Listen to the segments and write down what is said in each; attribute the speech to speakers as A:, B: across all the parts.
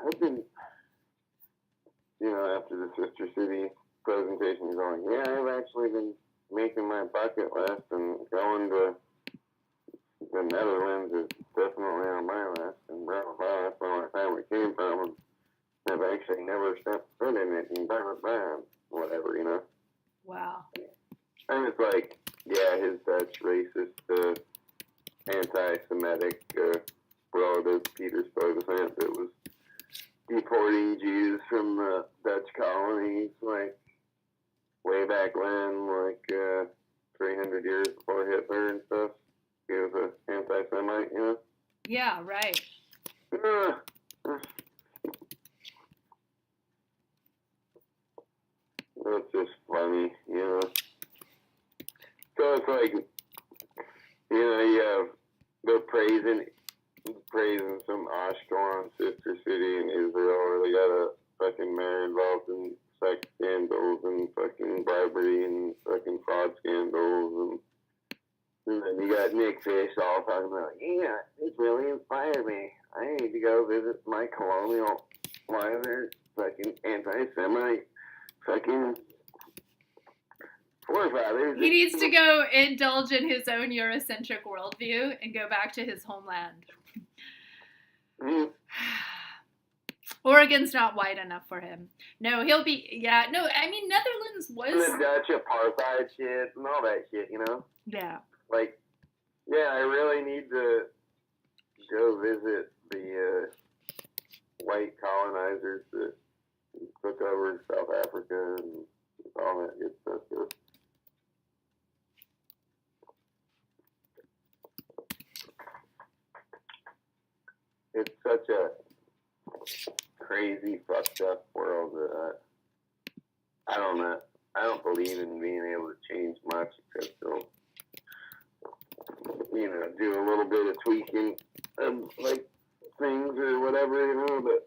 A: I've been, after the Sister City presentation, going, yeah, I've actually been making my bucket list, and going to the Netherlands is definitely on my list, and blah, blah, blah, that's where my family came from, and I've actually never stepped foot in it, and blah, blah, blah, whatever.
B: Wow.
A: And it's like, yeah, his Dutch racist, anti-Semitic relative, Peter Stuyvesant, that was deporting Jews from the Dutch colonies, like, way back when, like, 300 years before Hitler and stuff. He was an anti-Semite,
B: Yeah, right.
A: That's just funny, So it's like, they're praising some Ashkelon sister city in Israel where they got a fucking mayor involved in sex scandals and fucking bribery and fucking fraud scandals, and then you got Nick Fish all talking about, yeah, it's really inspired me. I need to go visit my colonial wiser fucking anti-Semite fucking forefathers.
B: He needs to go indulge in his own Eurocentric worldview and go back to his homeland. Oregon's not wide enough for him. No, he'll be, Netherlands was...
A: And the Dutch apartheid shit and all that shit,
B: Yeah.
A: Like, yeah, I really need to go visit the white colonizers that took over South Africa and all that good stuff. It's such a crazy, fucked up world that I don't know. I don't believe in being able to change much except to, do a little bit of tweaking of, like, things or whatever, but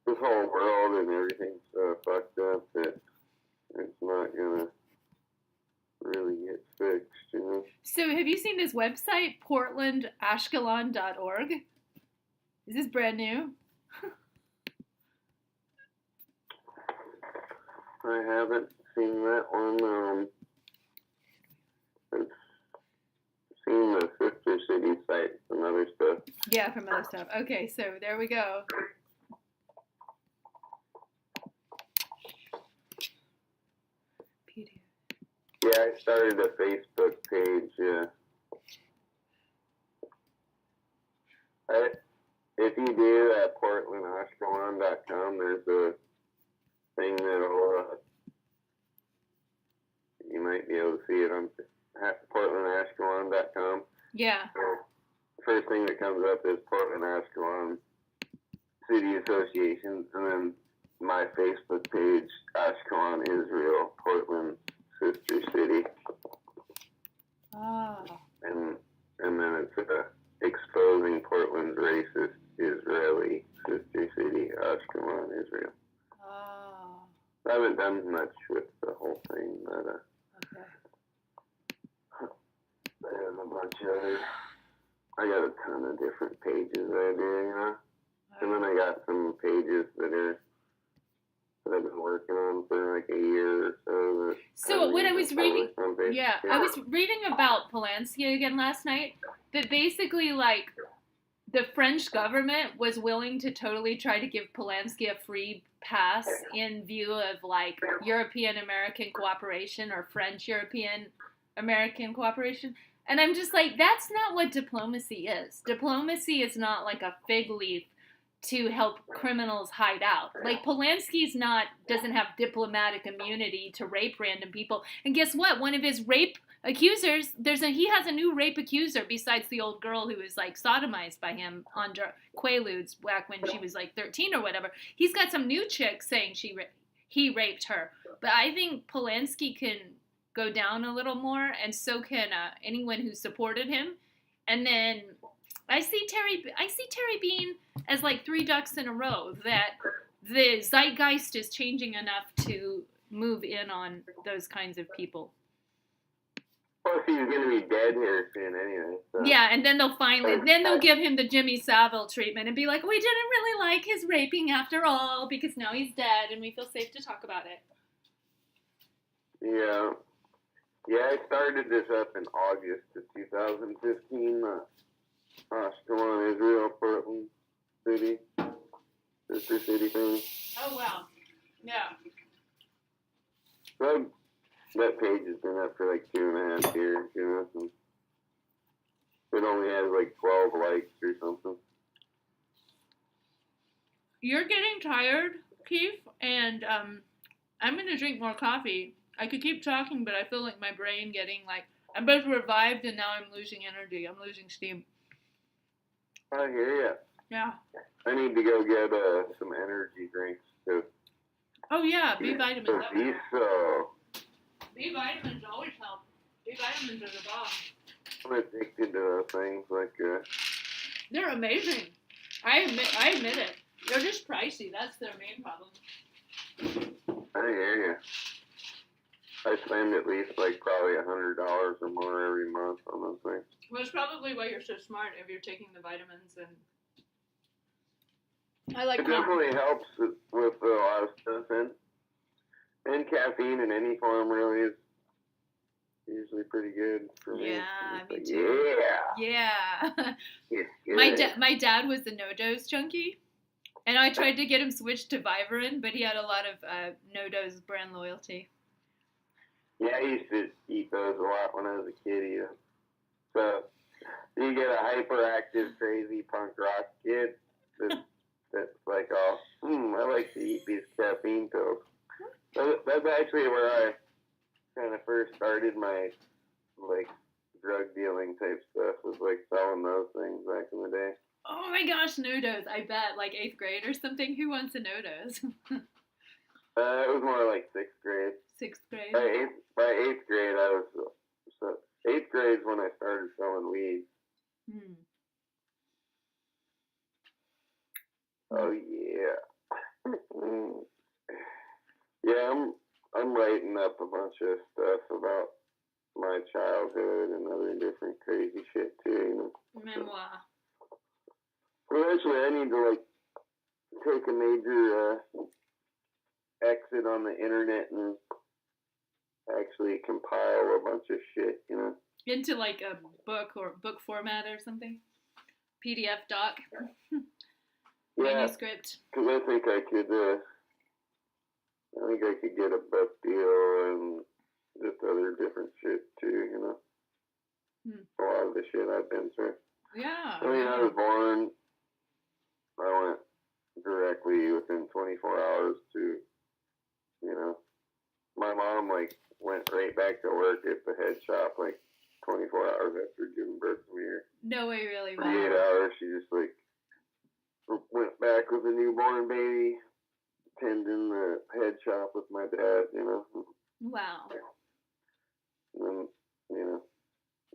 A: this whole world and everything's so fucked up that it's not gonna really get fixed,
B: So have you seen this website, portlandashkelon.org? Is this brand new?
A: I haven't seen that one. I've seen the Sister City site and other stuff.
B: Yeah, from other stuff. Okay, so there we go.
A: Yeah, I started a Facebook page. If you do at portlandashkelon.com, there's a thing that'll, you might be able to see it on portlandashkelon.com.
B: Yeah.
A: So, first thing that comes up is Portland Ashkelon City Association, and then my Facebook page, Ashkelon Israel, Portland Sister City.
B: Oh.
A: And then it's exposing Portland's racist Israeli sister city, Ashkelon, Israel.
B: Oh.
A: I haven't done much with the whole thing, but
B: Okay.
A: there's a bunch of others. I got a ton of different pages I do, And then I got some pages that I've been working on for like a year or so.
B: So when I was reading, I was reading about Polanski again last night, that basically, like, the French government was willing to totally try to give Polanski a free pass in view of, like, European-American cooperation or French-European-American cooperation. And I'm just like, that's not what diplomacy is. Diplomacy is not like a fig leaf to help criminals hide out. Like, Polanski's doesn't have diplomatic immunity to rape random people. And guess what? One of his rape accusers, he has a new rape accuser besides the old girl who was, like, sodomized by him on Quaaludes back when she was, like, 13 or whatever. He's got some new chick saying he raped her. But I think Polanski can go down a little more, and so can anyone who supported him. And then I see Terry Bean as like three ducks in a row, that the zeitgeist is changing enough to move in on those kinds of people.
A: Plus, he's gonna be dead here soon anyway. So.
B: Yeah, and then they'll give him the Jimmy Savile treatment and be like, we didn't really like his raping after all because now he's dead and we feel safe to talk about it.
A: Yeah. Yeah, I started this up in August of 2015. Ashkelon, Israel, Portland City, Sister City thing.
B: Oh, wow. Yeah.
A: So that page has been up for like 2.5 years, you know. And it only has like 12 likes or something.
B: You're getting tired, Keith, and I'm going to drink more coffee. I could keep talking, but I feel like my brain getting like, I'm both revived and now I'm losing energy. I'm losing steam.
A: I hear ya.
B: Yeah.
A: I need to go get some energy drinks too.
B: Oh yeah, B vitamins.
A: B
B: vitamins always help. B vitamins are the bomb.
A: I'm addicted to those things. Like
B: they're amazing. I admit it. They're just pricey. That's their main problem.
A: I hear you. I spend at least like probably $100 or more every month on those things.
B: Well, it's probably why you're so smart if you're taking the vitamins and. I like.
A: It definitely helps with a lot of stuff, and caffeine in any form really is usually pretty good for me.
B: Yeah, me too. Yeah. My dad was the no-dose junkie, and I tried to get him switched to Vivarin, but he had a lot of no-dose brand loyalty.
A: Yeah, I used to eat those a lot when I was a kid. Yeah. So you get a hyperactive, crazy punk rock kid that's like, oh, I like to eat these caffeine pills. That's actually where I kind of first started my like drug dealing type stuff. Was like selling those things back in the day.
B: Oh my gosh, no-dose! I bet like 8th grade or something. Who wants a no-dose?
A: It was more like 6th grade.
B: 6th grade.
A: By 8th grade, I was 8th grade is when I started selling weed. Oh yeah. Yeah, I'm writing up a bunch of stuff about my childhood and other different crazy shit too. You know.
B: Memoir.
A: Eventually, I need to like take a major exit on the internet and actually compile a bunch of shit, you know.
B: Into like a book or book format or something? PDF doc? Manuscript?
A: Because I think I could get a book deal and just other different shit too, you know. A lot of the shit I've been through.
B: Yeah.
A: I mean, I was born, I went directly within 24 hours to, you know, my mom, like, went right back to work at the head shop, like, 24 hours after giving birth to me.
B: No way, really.
A: 48 hours, she just, like, went back with a newborn baby, tending the head shop with my dad, you know.
B: Wow.
A: And, you know,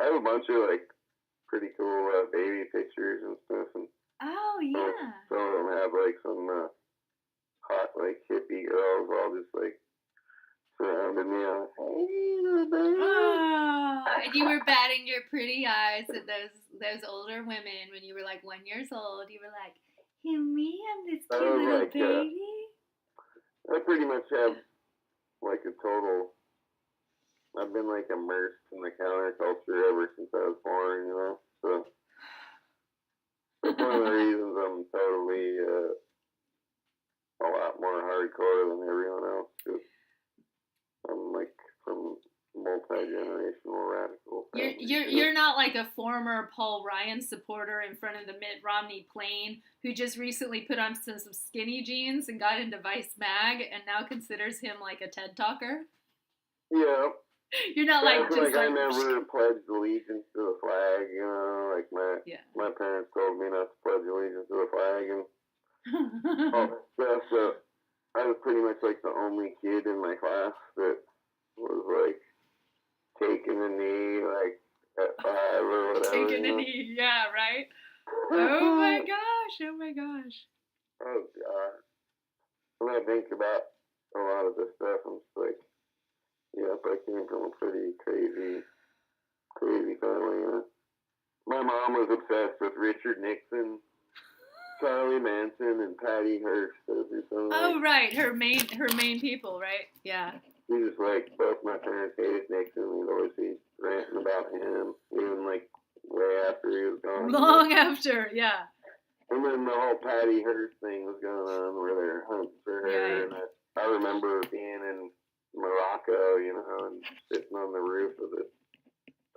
A: I have a bunch of, like, pretty cool baby pictures and stuff. And
B: oh, yeah.
A: Some of them have, like, some hot, like, hippie girls all just, like, surrounding me. I'm like, hey, little baby.
B: Oh, and you were batting your pretty eyes at those older women when you were, like, 1 year old. You were like, hey, me, I'm this cute little like, baby.
A: I pretty much have, like, a total... I've been, like, immersed in the counterculture ever since I was born, you know? So, that's one of the reasons I'm totally a lot more hardcore than everyone else, because I'm, like, from multi-generational radical.
B: You're not like a former Paul Ryan supporter in front of the Mitt Romney plane who just recently put on some skinny jeans and got into Vice Mag and now considers him, like, a TED talker?
A: Yeah.
B: You're not like just
A: I never pledged allegiance to the flag, you know, like my parents told me not to pledge allegiance to the flag and all that stuff, so I was pretty much like the only kid in my class that was like taking a knee like at 5 or whatever.
B: Taking a knee, yeah, right? Oh my gosh.
A: Oh god. When I think about a lot of this stuff, I'm just like, yep, I came from a pretty crazy crazy family, you know. My mom was obsessed with Richard Nixon, Charlie Manson, and Patty Hearst.
B: Oh, right. Her main people, right? Yeah.
A: She just, like, both my parents hated Nixon. We'd always be ranting about him, even, like, way after he was gone.
B: Long after, yeah.
A: And then the whole Patty Hearst thing was going on where they're hunting for her.
B: Right.
A: And I remember being in Morocco, you know, and sitting on the roof of the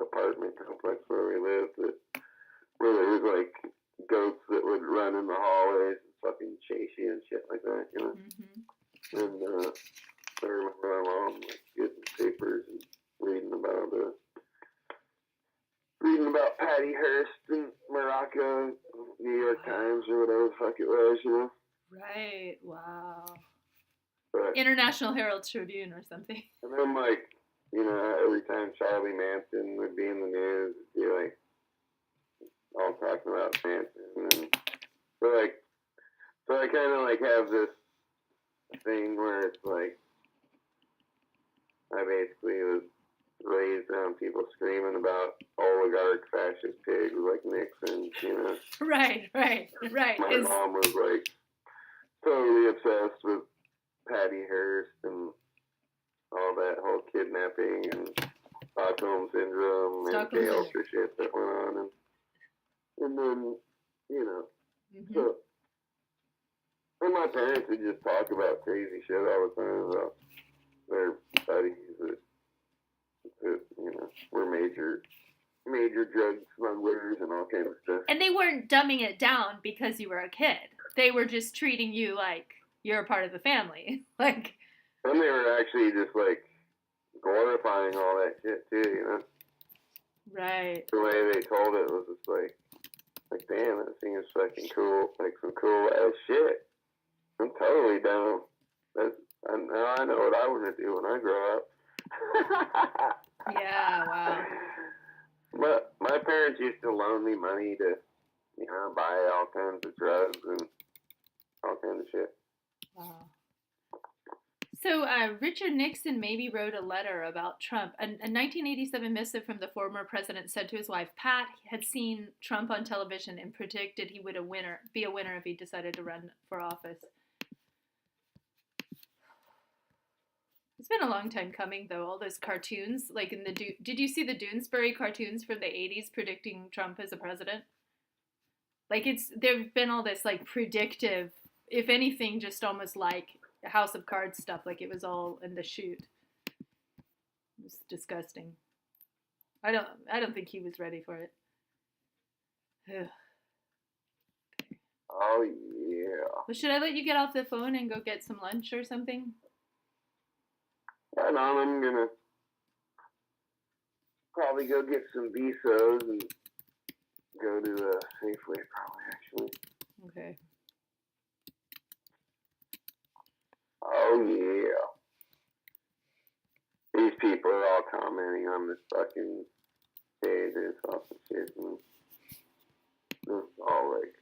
A: apartment complex where we lived, where there was, like, goats that would run in the hallways and fucking chase you and shit like that, you know.
B: Mm-hmm.
A: And I remember my mom, like, getting papers and reading about Patty Hearst in Morocco, New York Times or whatever the fuck it was, you know.
B: Right. Wow.
A: But,
B: International Herald Tribune or something.
A: And then, like, you know, every time Charlie Manson would be in the news, it'd be like all talking about Manson, and so I kind of like have this thing where it's like I basically was raised around people screaming about oligarch fascist pigs like Nixon, you know.
B: Right.
A: My mom was like totally obsessed with Patty Hearst and all that whole kidnapping and Stockholm syndrome and ultra shit that went on, and then, you know, so, and my parents would just talk about crazy shit all the time about their buddies that you know, were major drug smugglers and all kinds of stuff.
B: And they weren't dumbing it down because you were a kid. They were just treating you like you're a part of the family. Like.
A: And they were actually just like glorifying all that shit too, you know.
B: Right.
A: The way they told it was just like damn, that seems fucking cool, like some cool ass shit. I'm totally down. Now I know what I want to do when I grow up.
B: Yeah, wow.
A: But my parents used to loan me money to, you know, buy all kinds of drugs and all kinds of shit.
B: Wow. So Richard Nixon maybe wrote a letter about Trump. A 1987 missive from the former president said to his wife, Pat had seen Trump on television and predicted he would be a winner if he decided to run for office. It's been a long time coming, though. All those cartoons, like in did you see the Doonesbury cartoons from the 80s predicting Trump as a president? Like there've been all this like predictive, if anything, just almost like House of Cards stuff, like it was all in the shoot. It was disgusting. I don't think he was ready for it. Ugh.
A: Oh yeah.
B: Well, should I let you get off the phone and go get some lunch or something?
A: Yeah, no, I'm gonna probably go get some Visos and go to Safeway probably actually.
B: Okay.
A: Oh yeah. These people are all commenting on this fucking page and stuff and shit, and it's all like,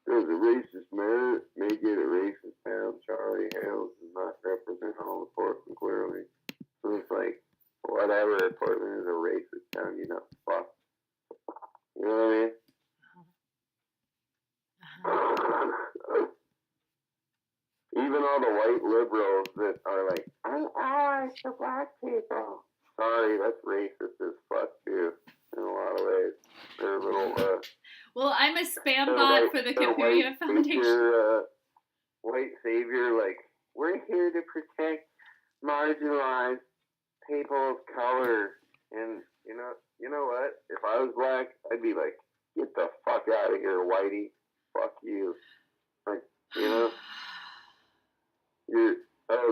A: there's a racist mayor, make it a racist town. Charlie Hales does not represent all of Portland clearly. So it's like, whatever, Portland is a racist town, you know, fuck. You know what I mean? Even all the white liberals that are like, I'm allies for black people. Sorry, that's racist as fuck too, in a lot of ways. They're a little,
B: well, I'm a spam bot for the Capiria Foundation.
A: White savior, like, we're here to protect marginalized people of color. And, you know what? If I was black, I'd be like, get the fuck out of here, whitey. Fuck you. Like, you know?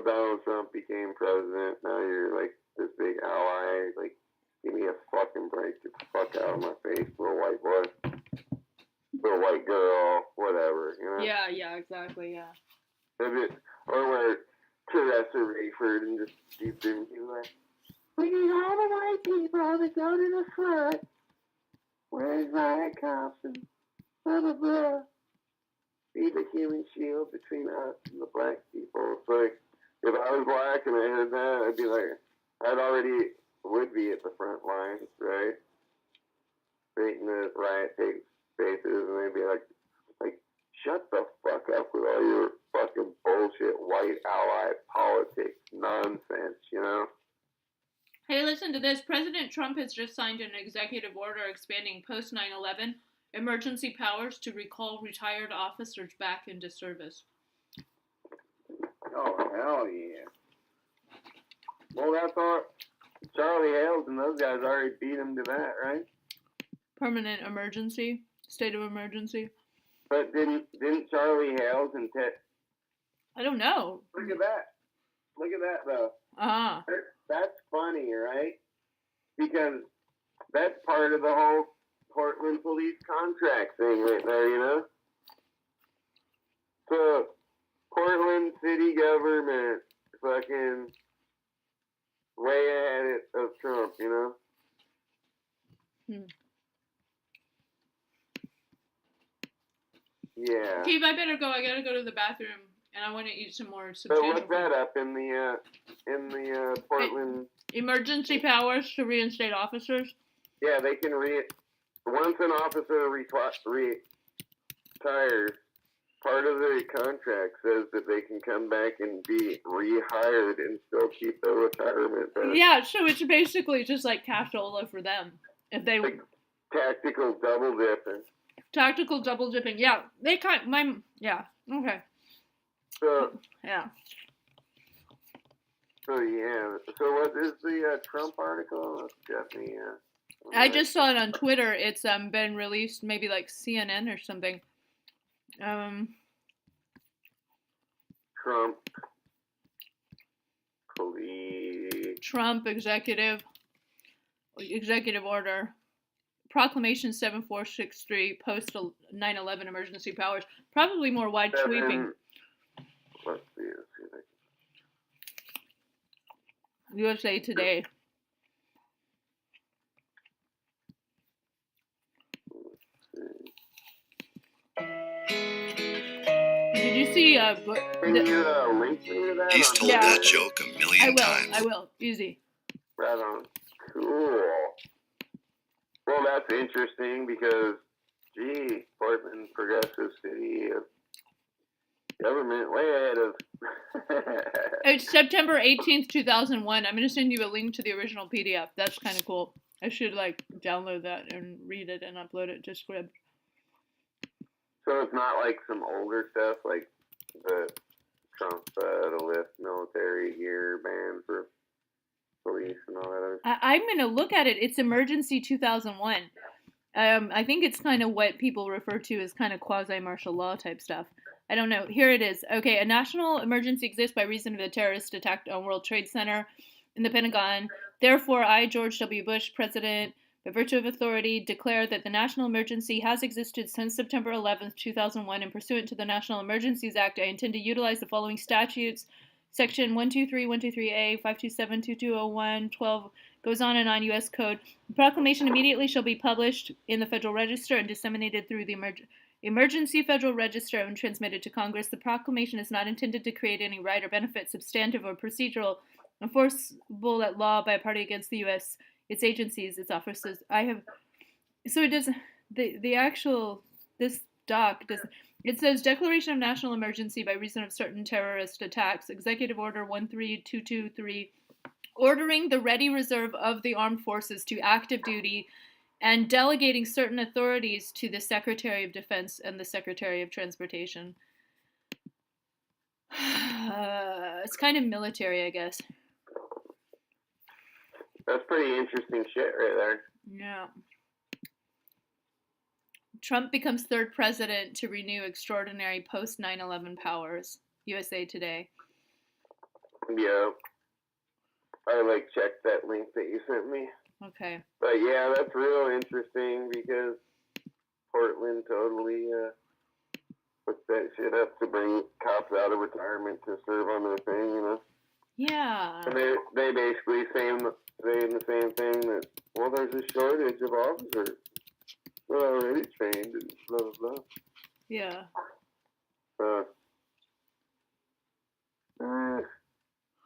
A: Donald Trump became president. Now you're like this big ally. Like, give me a fucking break. Get the fuck out of my face, little white boy, little white girl, whatever. You know?
B: Yeah, exactly. Yeah.
A: Or where Teresa Rayford and just keep doing like, we need all the white people to go to the front. Where's my cops and blah blah blah. Be the human shield between us and the black people. It's like, if I was black and I heard that, I'd be like, I'd already would be at the front lines, right? Waiting the riot takes places, and they'd be like, shut the fuck up with all your fucking bullshit white ally politics nonsense, you know?
B: Hey, listen to this. President Trump has just signed an executive order expanding post 9/11 emergency powers to recall retired officers back into service.
A: Oh, hell yeah. Well, that's all. Charlie Hales and those guys already beat him to that, right?
B: Permanent emergency, state of emergency.
A: But didn't Charlie Hales and Ted?
B: I don't know.
A: Look at that. Look at that, though.
B: Uh-huh.
A: That's funny, right? Because that's part of the whole Portland police contract thing right there, you know? So, Portland city government fucking way ahead of Trump, you know? Yeah.
B: Keith, I better go. I gotta go to the bathroom, and I want to eat some more
A: So look that up in the Portland
B: emergency powers to reinstate officers.
A: Yeah, they can once an officer retires, part of the contract says that they can come back and be rehired and still keep their retirement benefits.
B: Yeah, so it's basically just like cashola for them if they
A: like tactical double dipping.
B: Tactical double dipping. Yeah, they kind yeah. Okay.
A: So
B: yeah.
A: So yeah. So what is the Trump article? Let's get me.
B: I just saw it on Twitter. It's been released, maybe like CNN or something.
A: Trump police.
B: Trump executive order. Proclamation 7463 post 9/11 emergency powers. Probably more wide sweeping.
A: Let's see.
B: USA Today. Did you see
A: Can you link me to that?
C: He's told that joke a million times.
B: I will. Easy.
A: Right on. Cool. Well, that's interesting because, gee, Portland, progressive city of government, way ahead of.
B: It's September 18th, 2001. I'm going to send you a link to the original PDF. That's kind of cool. I should, download that and read it and upload it to Scribd.
A: So it's not like some older stuff, like the Trump to lift military gear ban for police and all that other stuff.
B: I'm going to look at it. It's Emergency 2001. I think it's kind of what people refer to as kind of quasi-martial law type stuff. I don't know. Here it is. Okay, a national emergency exists by reason of the terrorist attack on World Trade Center in the Pentagon. Therefore, I, George W. Bush, President, by virtue of authority, declare that the national emergency has existed since September 11th, 2001, and pursuant to the National Emergencies Act, I intend to utilize the following statutes. Section 123, 123A, 527, 2201, 12 goes on and on U.S. Code. The proclamation immediately shall be published in the Federal Register and disseminated through the Emergency Federal Register and transmitted to Congress. The proclamation is not intended to create any right or benefit, substantive or procedural, enforceable at law by a party against the U.S., its agencies, its offices. So it does, this doc does, it says Declaration of National Emergency by reason of certain terrorist attacks, Executive Order 13223, ordering the ready reserve of the armed forces to active duty and delegating certain authorities to the Secretary of Defense and the Secretary of Transportation. It's kind of military, I guess.
A: That's pretty interesting shit right there.
B: Yeah. Trump becomes third president to renew extraordinary post 9/11 powers. USA Today.
A: Yeah. I checked that link that you sent me.
B: Okay.
A: But yeah, that's real interesting because Portland totally puts that shit up to bring cops out of retirement to serve on their thing, you know?
B: Yeah.
A: And they basically saying the same thing that, well, there's a shortage of officers. They're already trained and blah, blah, blah.
B: Yeah.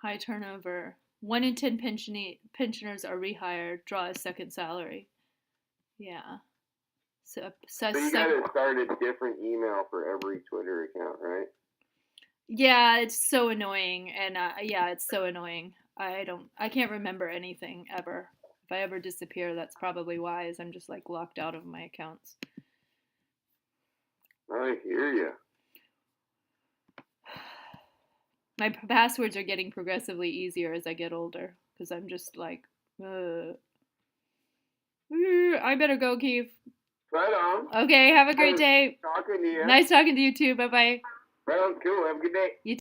B: High turnover. 1 in 10 pensioners are rehired. Draw a second salary. Yeah. So
A: you gotta start a different email for every Twitter account, right?
B: Yeah, it's so annoying, and it's so annoying. I can't remember anything ever. If I ever disappear, that's probably why, is I'm just like locked out of my accounts.
A: I hear you.
B: My passwords are getting progressively easier as I get older, because I'm just like, I better go, Keith.
A: Right on.
B: Okay, have a great day.
A: Talking to you.
B: Nice talking to you too. Bye-bye.
A: Right on, cool. Have a good day.
B: You